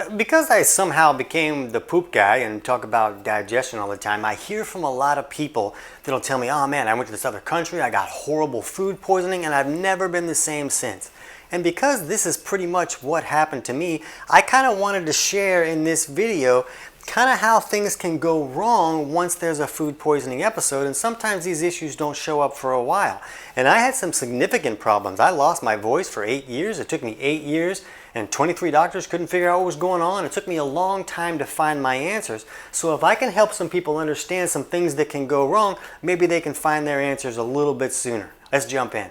Because I somehow became the poop guy and talk about digestion all the time, I hear from a lot of people that'll tell me, oh man, I went to this other country, I got horrible food poisoning, and I've never been the same since. And because this is pretty much what happened to me, I kind of wanted to share in this video kind of how things can go wrong once there's a food poisoning episode, and sometimes these issues don't show up for a while. And I had some significant problems. I lost my voice for 8 years. It took me 8 years and 23 doctors couldn't figure out what was going on. It took me a long time to find my answers. So if I can help some people understand some things that can go wrong, maybe they can find their answers a little bit sooner. Let's jump in.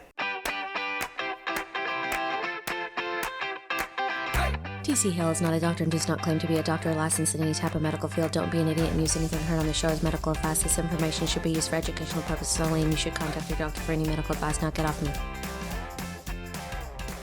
TC Hale is not a doctor and does not claim to be a doctor or licensed in any type of medical field. Don't be an idiot and use anything heard on the show as medical advice. This information should be used for educational purposes only, and you should contact your doctor for any medical advice. Now get off me.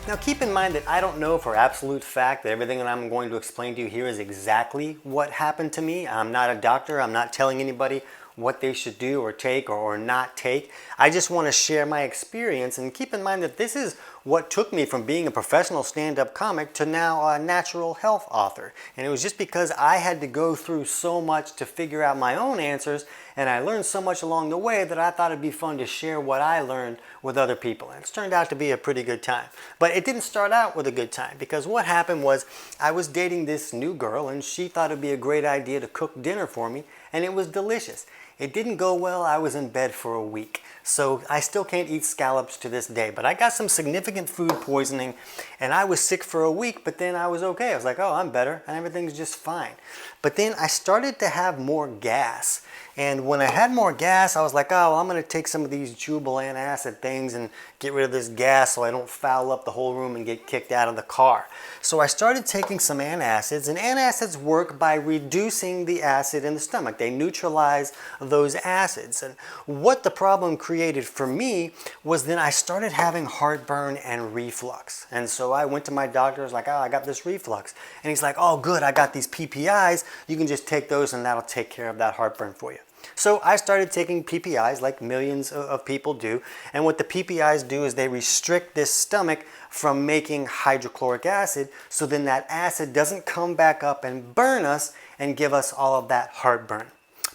Now keep in mind that I don't know for absolute fact that everything that I'm going to explain to you here is exactly what happened to me. I'm not a doctor. I'm not telling anybody what they should do or take or not take. I just want to share my experience, and keep in mind that this is what took me from being a professional stand-up comic to now a natural health author. And it was just because I had to go through so much to figure out my own answers, and I learned so much along the way that I thought it'd be fun to share what I learned with other people. And it's turned out to be a pretty good time. But it didn't start out with a good time, because what happened was I was dating this new girl, and she thought it'd be a great idea to cook dinner for me, and it was delicious. It didn't go well. I was in bed for a week. So I still can't eat scallops to this day. But I got some significant food poisoning, and I was sick for a week, but then I was okay. I was like, oh, I'm better, and everything's just fine. But then I started to have more gas. And when I had more gas, I was like, oh, well, I'm going to take some of these chewable antacid things and get rid of this gas so I don't foul up the whole room and get kicked out of the car. So I started taking some antacids, and antacids work by reducing the acid in the stomach. They neutralize those acids. And what the problem created for me was then I started having heartburn and reflux. And so I went to my doctor. I was like, oh, I got this reflux. And he's like, oh, good, I got these PPIs. You can just take those and that'll take care of that heartburn for you. So I started taking PPIs like millions of people do, and what the PPIs do is they restrict this stomach from making hydrochloric acid, so then that acid doesn't come back up and burn us and give us all of that heartburn.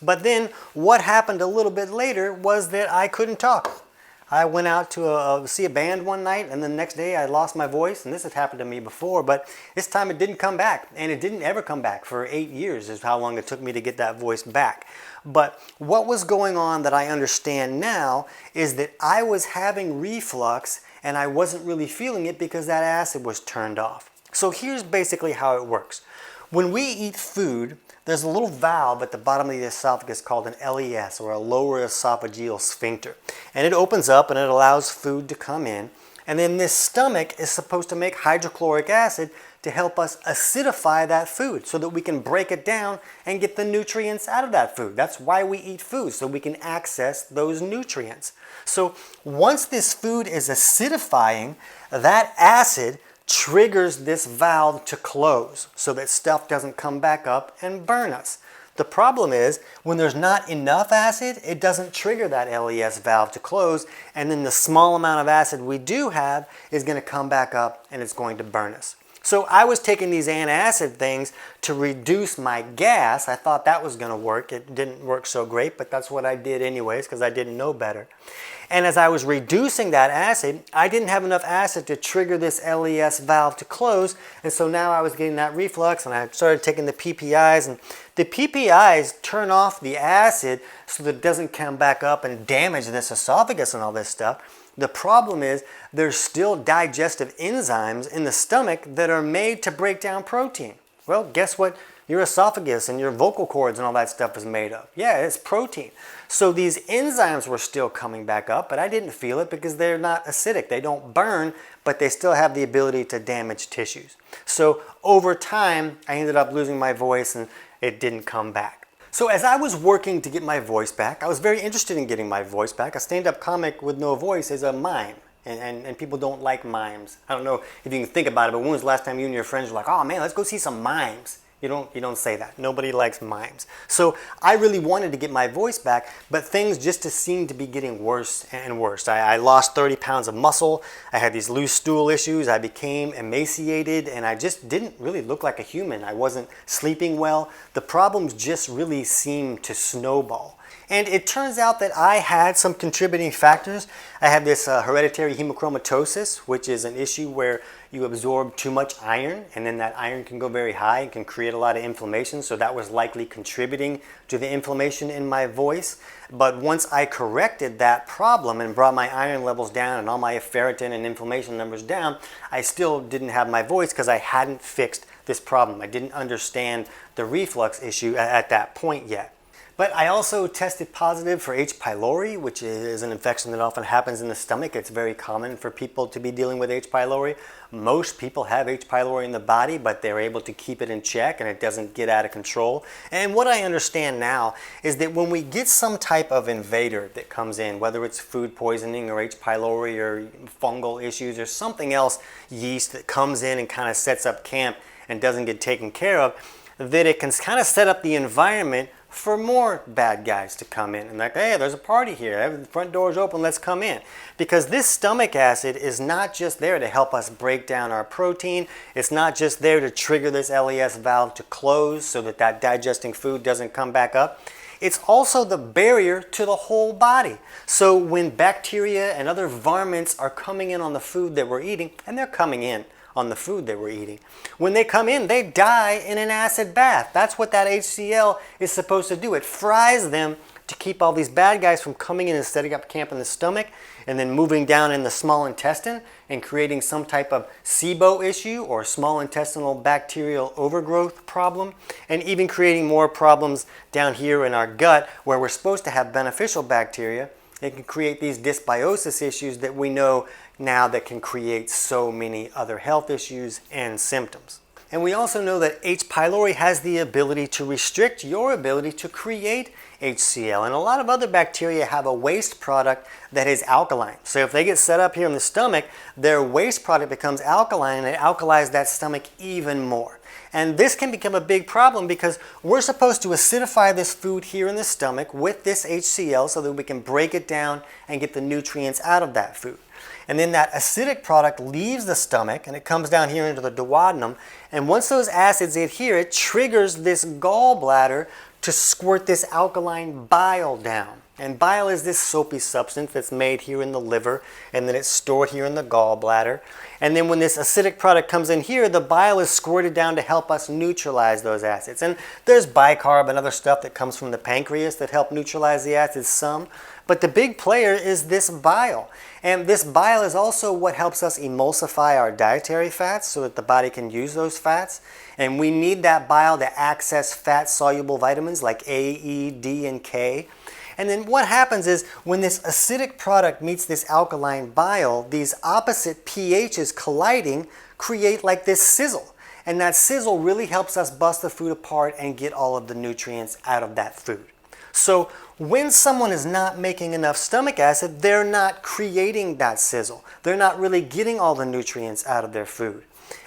But then what happened a little bit later was that I couldn't talk. I went out to see a band one night, and the next day I lost my voice, and this had happened to me before, but this time it didn't come back, and it didn't ever come back. For 8 years is how long it took me to get that voice back. But what was going on that I understand now is that I was having reflux, and I wasn't really feeling it because that acid was turned off. So here's basically how it works. When we eat food, there's a little valve at the bottom of the esophagus called an LES, or a lower esophageal sphincter. And it opens up and it allows food to come in. And then this stomach is supposed to make hydrochloric acid to help us acidify that food so that we can break it down and get the nutrients out of that food. That's why we eat food, so we can access those nutrients. So once this food is acidifying, that acid triggers this valve to close so that stuff doesn't come back up and burn us. The problem is when there's not enough acid, it doesn't trigger that LES valve to close, and then the small amount of acid we do have is going to come back up and it's going to burn us. So I was taking these antacid things to reduce my gas. I thought that was going to work. It didn't work so great, but that's what I did anyways because I didn't know better. And as I was reducing that acid, I didn't have enough acid to trigger this LES valve to close, and so now I was getting that reflux, and I started taking the PPIs, and the PPIs turn off the acid so that it doesn't come back up and damage this esophagus and all this stuff. The problem is there's still digestive enzymes in the stomach that are made to break down protein. Well, guess what your esophagus and your vocal cords and all that stuff is made of? Yeah, it's protein. So these enzymes were still coming back up, but I didn't feel it because they're not acidic. They don't burn, but they still have the ability to damage tissues. So over time, I ended up losing my voice and it didn't come back. So as I was working to get my voice back, I was very interested in getting my voice back. A stand-up comic with no voice is a mime, and people don't like mimes. I don't know if you can think about it, but when was the last time you and your friends were like, oh man, let's go see some mimes? You don't say that. Nobody likes mimes. So I really wanted to get my voice back, but things just seemed to be getting worse and worse. I lost 30 pounds of muscle. I had these loose stool issues. I became emaciated, and I just didn't really look like a human. I wasn't sleeping well. The problems just really seemed to snowball. And it turns out that I had some contributing factors. I have this hereditary hemochromatosis, which is an issue where you absorb too much iron, and then that iron can go very high and can create a lot of inflammation. So that was likely contributing to the inflammation in my voice. But once I corrected that problem and brought my iron levels down and all my ferritin and inflammation numbers down, I still didn't have my voice because I hadn't fixed this problem. I didn't understand the reflux issue at that point yet. But I also tested positive for H. pylori, which is an infection that often happens in the stomach. It's very common for people to be dealing with H. pylori. Most people have H. pylori in the body, but they're able to keep it in check and it doesn't get out of control. And what I understand now is that when we get some type of invader that comes in, whether it's food poisoning or H. pylori or fungal issues or something else, yeast that comes in and kind of sets up camp and doesn't get taken care of, that it can kind of set up the environment for more bad guys to come in and like, hey, there's a party here, the front door's open, let's come in. Because this stomach acid is not just there to help us break down our protein, it's not just there to trigger this LES valve to close so that that digesting food doesn't come back up. It's also the barrier to the whole body. So when bacteria and other varmints are coming in on the food that we're eating, and they're coming in on the food that we're eating, when they come in, they die in an acid bath. That's what that HCl is supposed to do. It fries them to keep all these bad guys from coming in and setting up camp in the stomach and then moving down in the small intestine and creating some type of SIBO issue or small intestinal bacterial overgrowth problem, and even creating more problems down here in our gut where we're supposed to have beneficial bacteria. It can create these dysbiosis issues that we know now that can create so many other health issues and symptoms. And we also know that H. pylori has the ability to restrict your ability to create HCl. And a lot of other bacteria have a waste product that is alkaline. So if they get set up here in the stomach, their waste product becomes alkaline and it alkalizes that stomach even more. And this can become a big problem because we're supposed to acidify this food here in the stomach with this HCl so that we can break it down and get the nutrients out of that food. And then that acidic product leaves the stomach and it comes down here into the duodenum. And once those acids get here, it triggers this gallbladder to squirt this alkaline bile down. And bile is this soapy substance that's made here in the liver and then it's stored here in the gallbladder. And then when this acidic product comes in here, the bile is squirted down to help us neutralize those acids. And there's bicarb and other stuff that comes from the pancreas that help neutralize the acids some. But the big player is this bile. And this bile is also what helps us emulsify our dietary fats so that the body can use those fats. And we need that bile to access fat-soluble vitamins like A, E, D, and K. And then what happens is when this acidic product meets this alkaline bile, these opposite pHs colliding create like this sizzle. And that sizzle really helps us bust the food apart and get all of the nutrients out of that food. So when someone is not making enough stomach acid, they're not creating that sizzle. They're not really getting all the nutrients out of their food.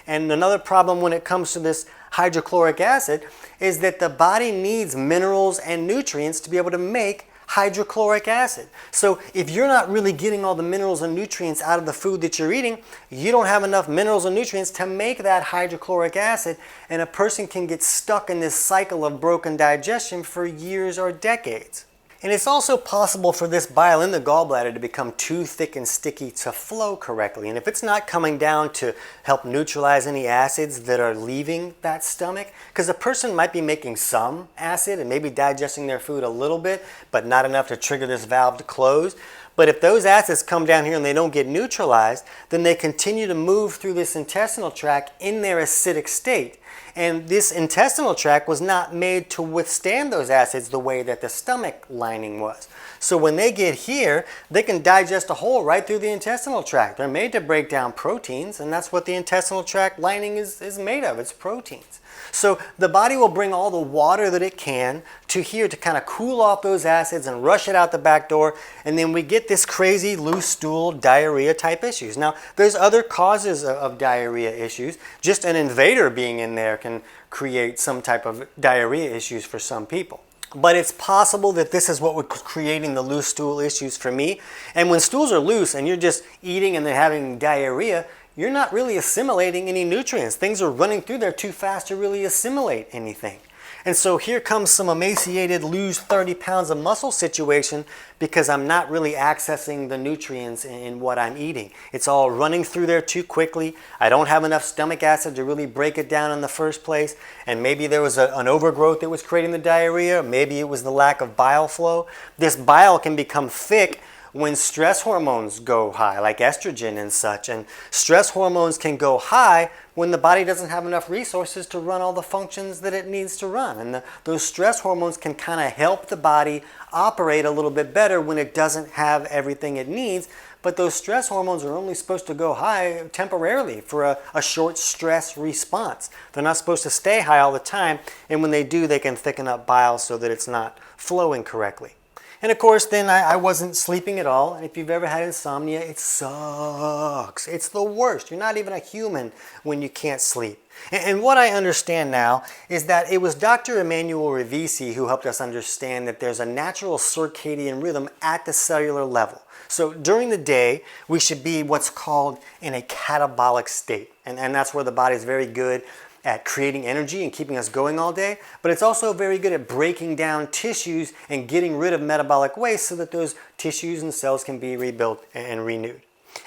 And another problem when it comes to this hydrochloric acid is that the body needs minerals and nutrients to be able to make hydrochloric acid. So if you're not really getting all the minerals and nutrients out of the food that you're eating, you don't have enough minerals and nutrients to make that hydrochloric acid, and a person can get stuck in this cycle of broken digestion for years or decades. And it's also possible for this bile in the gallbladder to become too thick and sticky to flow correctly. And if it's not coming down to help neutralize any acids that are leaving that stomach, because a person might be making some acid and maybe digesting their food a little bit, but not enough to trigger this valve to close. But if those acids come down here and they don't get neutralized, then they continue to move through this intestinal tract in their acidic state. And this intestinal tract was not made to withstand those acids the way that the stomach lining was. So when they get here, they can digest a hole right through the intestinal tract. They're made to break down proteins, and that's what the intestinal tract lining is made of. It's proteins. So the body will bring all the water that it can to here to kind of cool off those acids and rush it out the back door, and then we get this crazy loose stool diarrhea type issues. Now there's other causes of diarrhea issues. Just an invader being in there there can create some type of diarrhea issues for some people. But it's possible that this is what was creating the loose stool issues for me. And when stools are loose and you're just eating and then having diarrhea, you're not really assimilating any nutrients. Things are running through there too fast to really assimilate anything. And so here comes some emaciated, lose 30 pounds of muscle situation because I'm not really accessing the nutrients in what I'm eating. It's all running through there too quickly. I don't have enough stomach acid to really break it down in the first place. And maybe there was an overgrowth that was creating the diarrhea. Maybe it was the lack of bile flow. This bile can become thick when stress hormones go high, like estrogen and such. And stress hormones can go high when the body doesn't have enough resources to run all the functions that it needs to run. And those stress hormones can kind of help the body operate a little bit better when it doesn't have everything it needs. But those stress hormones are only supposed to go high temporarily for a short stress response. They're not supposed to stay high all the time. And when they do, they can thicken up bile so that it's not flowing correctly. And of course, then I wasn't sleeping at all. And if you've ever had insomnia, it sucks. It's the worst. You're not even a human when you can't sleep. And what I understand now is that it was Dr. Emanuel Rivisi who helped us understand that there's a natural circadian rhythm at the cellular level. So during the day, we should be what's called in a catabolic state. And that's where the body is very good at creating energy and keeping us going all day, but it's also very good at breaking down tissues and getting rid of metabolic waste so that those tissues and cells can be rebuilt and renewed.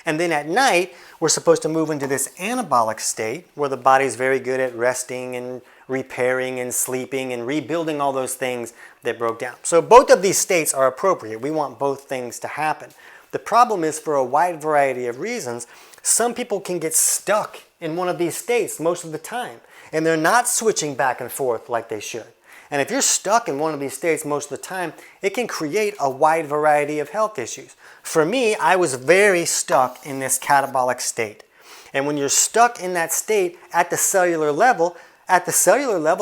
And then at night, we're supposed to move into this anabolic state where the body's very good at resting and repairing and sleeping and rebuilding all those things that broke down. So both of these states are appropriate. We want both things to happen. The problem is, for a wide variety of reasons, some people can get stuck in one of these states most of the time, and they're not switching back and forth like they should. And if you're stuck in one of these states most of the time, it can create a wide variety of health issues. For me, I was very stuck in this catabolic state. And when you're stuck in that state at the cellular level,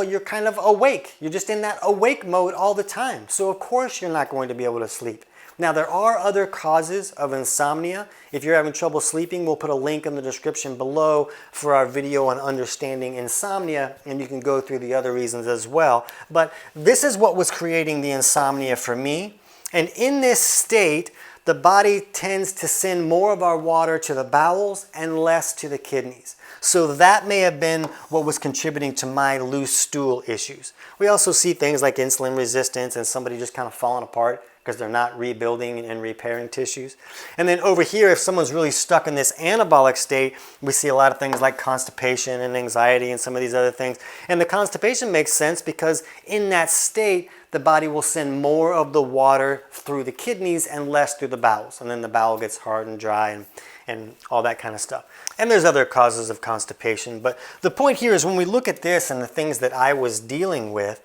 you're kind of awake. You're just in that awake mode all the time. So of course you're not going to be able to sleep. Now, there are other causes of insomnia. If you're having trouble sleeping, we'll put a link in the description below for our video on understanding insomnia, and you can go through the other reasons as well. But this is what was creating the insomnia for me. And in this state, the body tends to send more of our water to the bowels and less to the kidneys. So that may have been what was contributing to my loose stool issues. We also see things like insulin resistance and somebody just kind of falling apart because they're not rebuilding and repairing tissues. And then over here, if someone's really stuck in this anabolic state, we see a lot of things like constipation and anxiety and some of these other things. And the constipation makes sense because in that state, the body will send more of the water through the kidneys and less through the bowels. And then the bowel gets hard and dry and all that kind of stuff. And there's other causes of constipation. But the point here is when we look at this and the things that I was dealing with,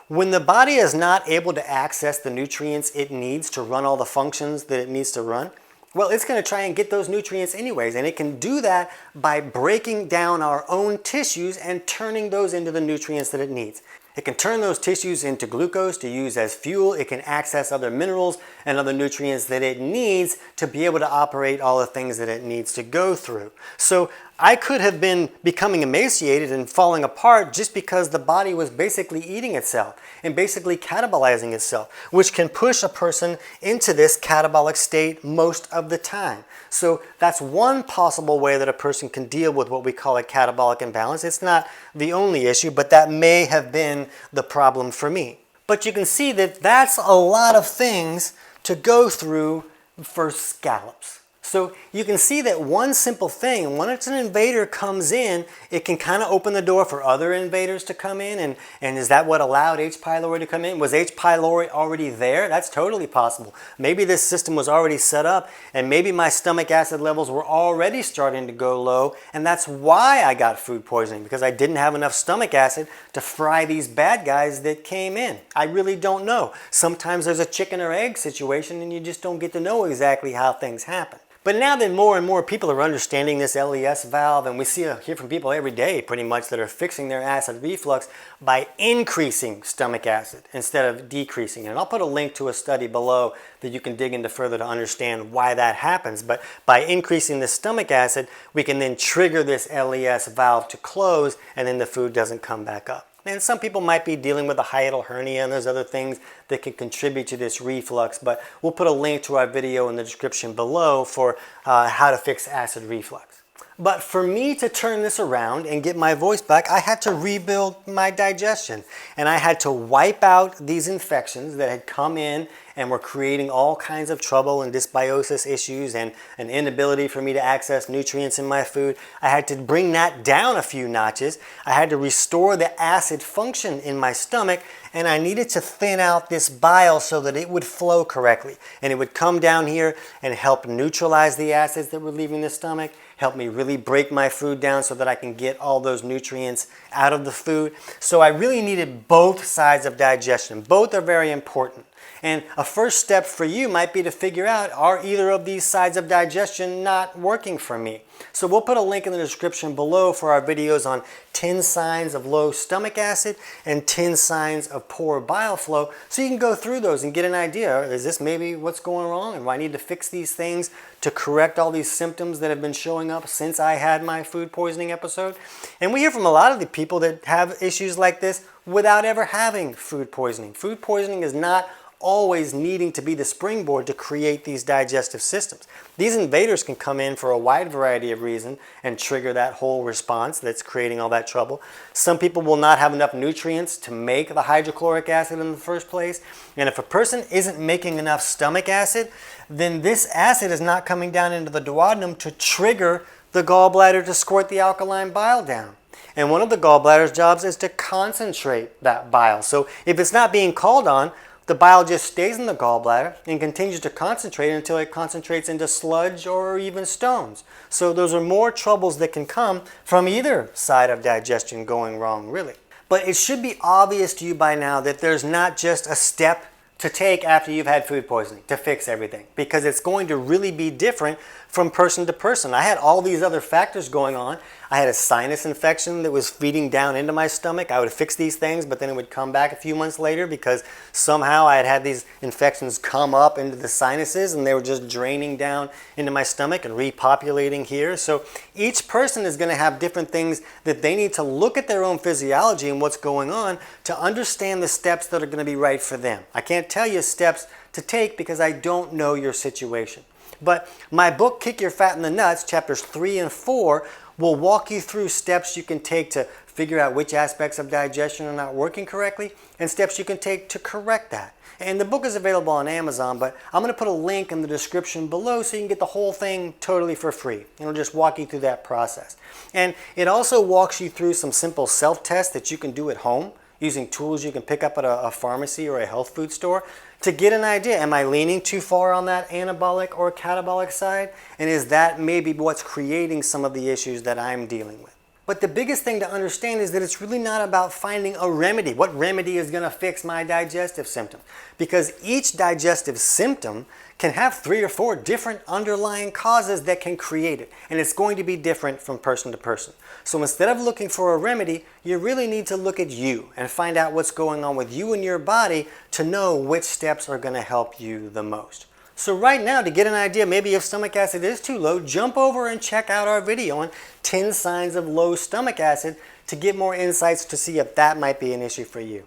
when the body is not able to access the nutrients it needs to run all the functions that it needs to run, well, it's going to try and get those nutrients anyways. And it can do that by breaking down our own tissues and turning those into the nutrients that it needs. It can turn those tissues into glucose to use as fuel. It can access other minerals and other nutrients that it needs to be able to operate all the things that it needs to go through. So I could have been becoming emaciated and falling apart just because the body was basically eating itself and basically catabolizing itself, which can push a person into this catabolic state most of the time. So that's one possible way that a person can deal with what we call a catabolic imbalance. It's not the only issue, but that may have been the problem for me. But you can see that that's a lot of things to go through for scallops. So you can see that one simple thing, once an invader comes in, it can kind of open the door for other invaders to come in. And is that what allowed H. pylori to come in? Was H. pylori already there? That's totally possible. Maybe this system was already set up and maybe my stomach acid levels were already starting to go low. And that's why I got food poisoning, because I didn't have enough stomach acid to fry these bad guys that came in. I really don't know. Sometimes there's a chicken or egg situation and you just don't get to know exactly how things happen. But now that more and more people are understanding this LES valve, and we hear from people every day pretty much that are fixing their acid reflux by increasing stomach acid instead of decreasing it. And I'll put a link to a study below that you can dig into further to understand why that happens. But by increasing the stomach acid, we can then trigger this LES valve to close, and then the food doesn't come back up. And some people might be dealing with a hiatal hernia, and there's other things that can contribute to this reflux, but we'll put a link to our video in the description below for how to fix acid reflux. But for me to turn this around and get my voice back, I had to rebuild my digestion. And I had to wipe out these infections that had come in and were creating all kinds of trouble and dysbiosis issues and an inability for me to access nutrients in my food. I had to bring that down a few notches. I had to restore the acid function in my stomach, and I needed to thin out this bile so that it would flow correctly. And it would come down here and help neutralize the acids that were leaving the stomach, help me really break my food down so that I can get all those nutrients out of the food. So I really needed both sides of digestion. Both are very important. And a first step for you might be to figure out, are either of these sides of digestion not working for me? So we'll put a link in the description below for our videos on 10 signs of low stomach acid and 10 signs of poor bile flow, so you can go through those and get an idea. Is this maybe what's going wrong, and do I need to fix these things to correct all these symptoms that have been showing up since I had my food poisoning episode? And we hear from a lot of the people that have issues like this without ever having food poisoning. Food poisoning is not always needing to be the springboard to create these digestive systems. These invaders can come in for a wide variety of reasons and trigger that whole response that's creating all that trouble. Some people will not have enough nutrients to make the hydrochloric acid in the first place. And if a person isn't making enough stomach acid, then this acid is not coming down into the duodenum to trigger the gallbladder to squirt the alkaline bile down. And one of the gallbladder's jobs is to concentrate that bile. So if it's not being called on, the bile just stays in the gallbladder and continues to concentrate until it concentrates into sludge or even stones. So those are more troubles that can come from either side of digestion going wrong, really. But it should be obvious to you by now that there's not just a step to take after you've had food poisoning to fix everything, because it's going to really be different from person to person. I had all these other factors going on. I had a sinus infection that was feeding down into my stomach. I would fix these things, but then it would come back a few months later because somehow I had had these infections come up into the sinuses and they were just draining down into my stomach and repopulating here. So each person is going to have different things that they need to look at their own physiology and what's going on to understand the steps that are going to be right for them. I can't tell you steps to take because I don't know your situation. But my book, Kick Your Fat in the Nuts, chapters 3 and 4, will walk you through steps you can take to figure out which aspects of digestion are not working correctly and steps you can take to correct that. And the book is available on Amazon, but I'm going to put a link in the description below so you can get the whole thing totally for free. It'll just walk you through that process. And it also walks you through some simple self-tests that you can do at home using tools you can pick up at a pharmacy or a health food store to get an idea. Am I leaning too far on that anabolic or catabolic side? And is that maybe what's creating some of the issues that I'm dealing with? But the biggest thing to understand is that it's really not about finding a remedy. What remedy is going to fix my digestive symptom? Because each digestive symptom can have 3 or 4 different underlying causes that can create it. And it's going to be different from person to person. So instead of looking for a remedy, you really need to look at you and find out what's going on with you and your body to know which steps are going to help you the most. So right now, to get an idea, maybe if stomach acid is too low, jump over and check out our video on 10 signs of low stomach acid to get more insights to see if that might be an issue for you.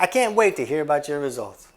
I can't wait to hear about your results.